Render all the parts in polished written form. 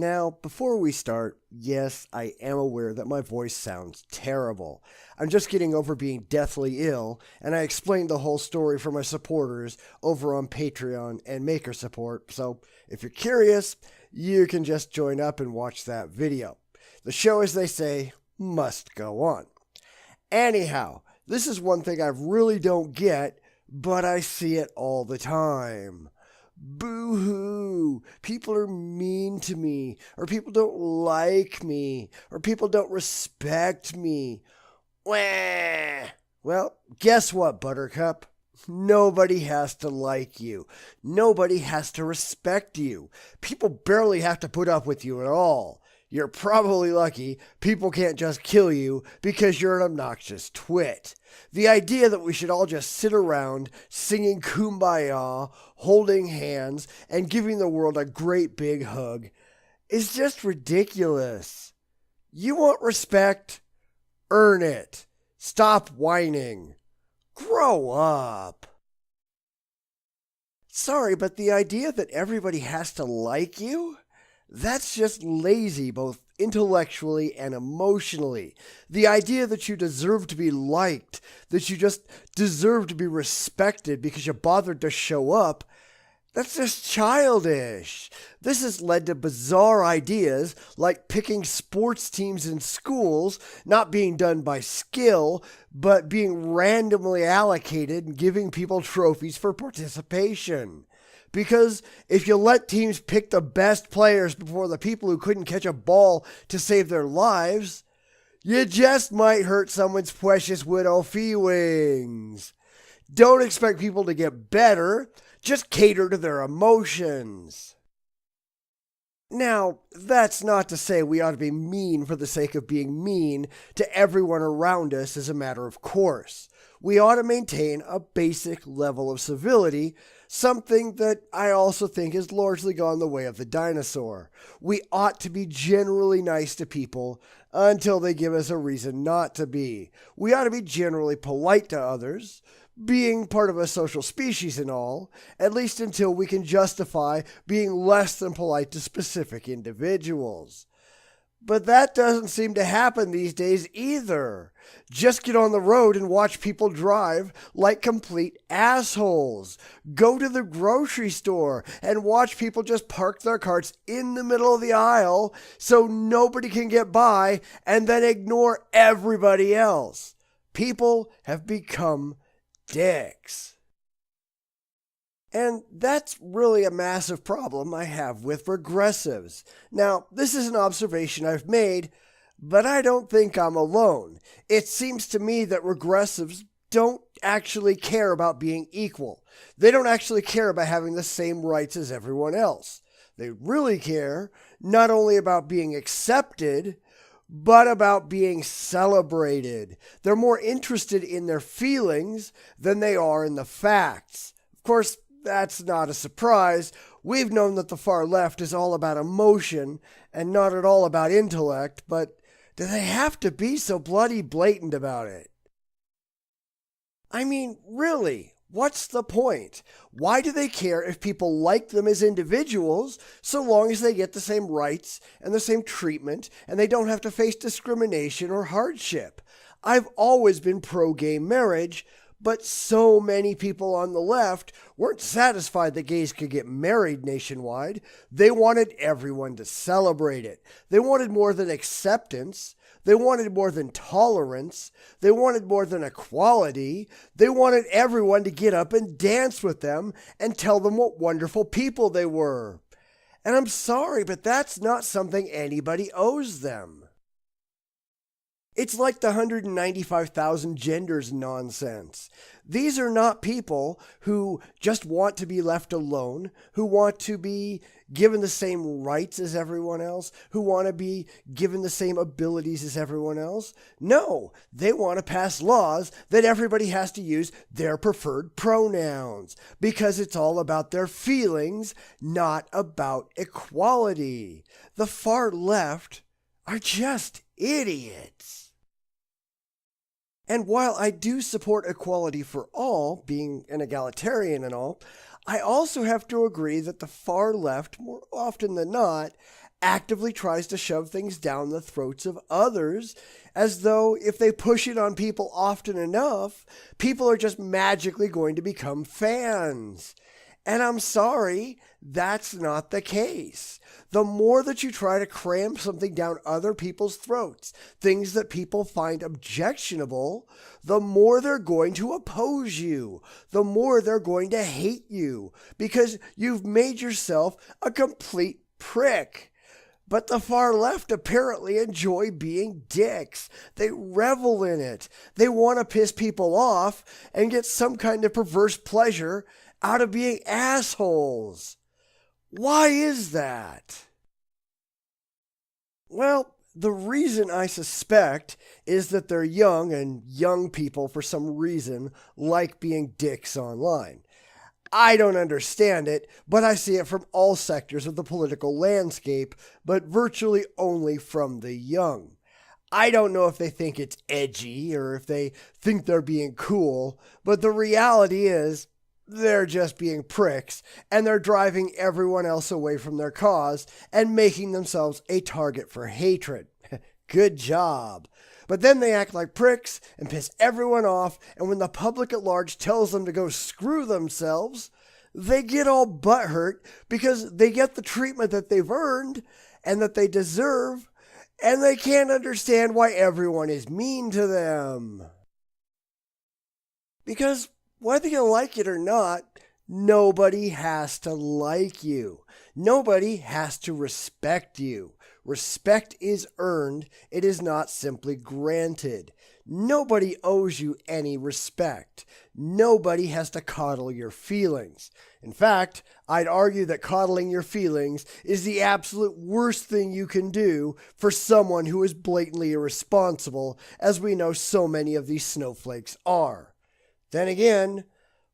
Now, before we start, yes, I am aware that my voice sounds terrible. I'm just getting over being deathly ill, and I explained the whole story for my supporters over on Patreon and Maker Support, so if you're curious, you can just join up and watch that video. The show, as they say, must go on. Anyhow, this is one thing I really don't get, but I see it all the time. Boo-hoo, people are mean to me, or people don't like me, or people don't respect me. Wah! Well, guess what, Buttercup? Nobody has to like you. Nobody has to respect you. People barely have to put up with you at all. You're probably lucky people can't just kill you because you're an obnoxious twit. The idea that we should all just sit around singing Kumbaya, holding hands, and giving the world a great big hug is just ridiculous. You want respect? Earn it. Stop whining. Grow up. Sorry, but the idea that everybody has to like you? That's just lazy, both intellectually and emotionally. The idea that you deserve to be liked, that you just deserve to be respected because you bothered to show up, that's just childish. This has led to bizarre ideas like picking sports teams in schools, not being done by skill, but being randomly allocated and giving people trophies for participation. Because if you let teams pick the best players before the people who couldn't catch a ball to save their lives, you just might hurt someone's precious widow feelings. Don't expect people to get better. Just cater to their emotions. Now, that's not to say we ought to be mean for the sake of being mean to everyone around us as a matter of course. We ought to maintain a basic level of civility, something that I also think has largely gone the way of the dinosaur. We ought to be generally nice to people until they give us a reason not to be. We ought to be generally polite to others, being part of a social species and all, at least until we can justify being less than polite to specific individuals. But that doesn't seem to happen these days either. Just get on the road and watch people drive like complete assholes. Go to the grocery store and watch people just park their carts in the middle of the aisle so nobody can get by and then ignore everybody else. People have become dicks. And that's really a massive problem I have with progressives. Now, this is an observation I've made, but I don't think I'm alone. It seems to me that regressives don't actually care about being equal. They don't actually care about having the same rights as everyone else. They really care not only about being accepted, but about being celebrated. They're more interested in their feelings than they are in the facts. Of course, that's not a surprise. We've known that the far left is all about emotion and not at all about intellect, but do they have to be so bloody blatant about it? I mean, really, what's the point? Why do they care if people like them as individuals so long as they get the same rights and the same treatment and they don't have to face discrimination or hardship? I've always been pro-gay marriage, but so many people on the left weren't satisfied that gays could get married nationwide. They wanted everyone to celebrate it. They wanted more than acceptance. They wanted more than tolerance. They wanted more than equality. They wanted everyone to get up and dance with them and tell them what wonderful people they were. And I'm sorry, but that's not something anybody owes them. It's like the 195,000 genders nonsense. These are not people who just want to be left alone, who want to be given the same rights as everyone else, who want to be given the same abilities as everyone else. No, they want to pass laws that everybody has to use their preferred pronouns because it's all about their feelings, not about equality. The far left are just idiots. And while I do support equality for all, being an egalitarian and all, I also have to agree that the far left, more often than not, actively tries to shove things down the throats of others, as though if they push it on people often enough, people are just magically going to become fans. And I'm sorry, that's not the case. The more that you try to cram something down other people's throats, things that people find objectionable, the more they're going to oppose you, the more they're going to hate you, because you've made yourself a complete prick. But the far left apparently enjoy being dicks. They revel in it. They want to piss people off and get some kind of perverse pleasure out of being assholes. Why is that? Well, the reason I suspect is that they're young, and young people, for some reason, like being dicks online. I don't understand it, but I see it from all sectors of the political landscape, but virtually only from the young. I don't know if they think it's edgy or if they think they're being cool, but the reality is they're just being pricks, and they're driving everyone else away from their cause and making themselves a target for hatred. Good job. But then they act like pricks and piss everyone off, and when the public at large tells them to go screw themselves, they get all butthurt because they get the treatment that they've earned and that they deserve, and they can't understand why everyone is mean to them. Because whether you like it or not, nobody has to like you. Nobody has to respect you. Respect is earned. It is not simply granted. Nobody owes you any respect. Nobody has to coddle your feelings. In fact, I'd argue that coddling your feelings is the absolute worst thing you can do for someone who is blatantly irresponsible, as we know so many of these snowflakes are. Then again,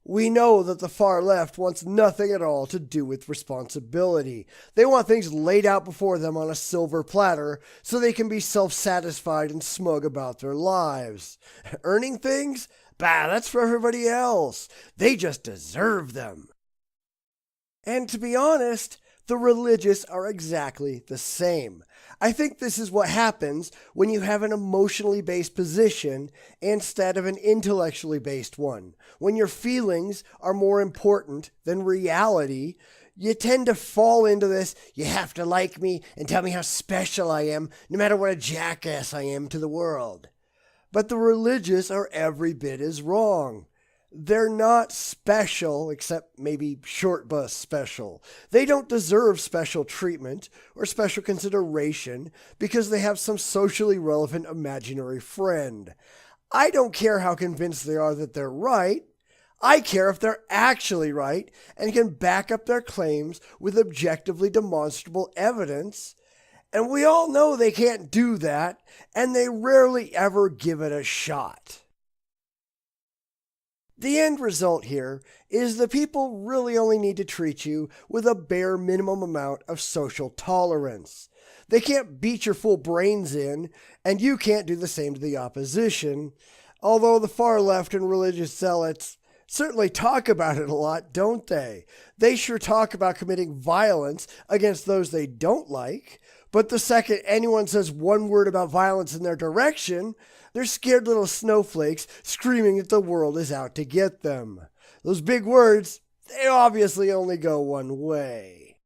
we know that the far left wants nothing at all to do with responsibility. They want things laid out before them on a silver platter so they can be self-satisfied and smug about their lives. Earning things? Bah, that's for everybody else. They just deserve them. And to be honest, the religious are exactly the same. I think this is what happens when you have an emotionally based position instead of an intellectually based one. When your feelings are more important than reality, you tend to fall into this, you have to like me and tell me how special I am, no matter what a jackass I am to the world. But the religious are every bit as wrong. They're not special, except maybe short bus special. They don't deserve special treatment or special consideration because they have some socially relevant imaginary friend. I don't care how convinced they are that they're right. I care if they're actually right and can back up their claims with objectively demonstrable evidence. And we all know they can't do that, and they rarely ever give it a shot. The end result here is that people really only need to treat you with a bare minimum amount of social tolerance. They can't beat your full brains in, and you can't do the same to the opposition, although the far left and religious zealots certainly talk about it a lot, don't they? They sure talk about committing violence against those they don't like, but the second anyone says one word about violence in their direction, they're scared little snowflakes screaming that the world is out to get them. Those big words, they obviously only go one way.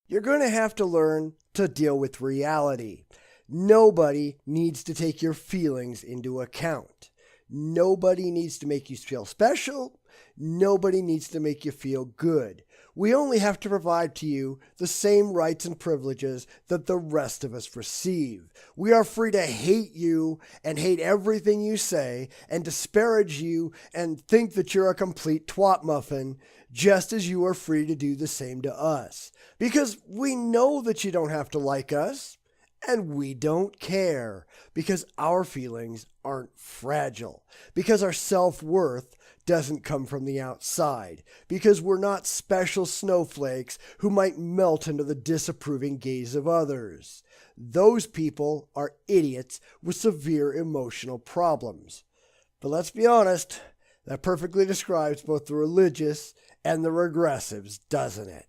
You're going to have to learn to deal with reality. Nobody needs to take your feelings into account. Nobody needs to make you feel special. Nobody needs to make you feel good. We only have to provide to you the same rights and privileges that the rest of us receive. We are free to hate you and hate everything you say and disparage you and think that you're a complete twat muffin, just as you are free to do the same to us. Because we know that you don't have to like us, and we don't care, because our feelings aren't fragile, because our self-worth doesn't come from the outside, because we're not special snowflakes who might melt under the disapproving gaze of others. Those people are idiots with severe emotional problems. But let's be honest, that perfectly describes both the religious and the regressives, doesn't it?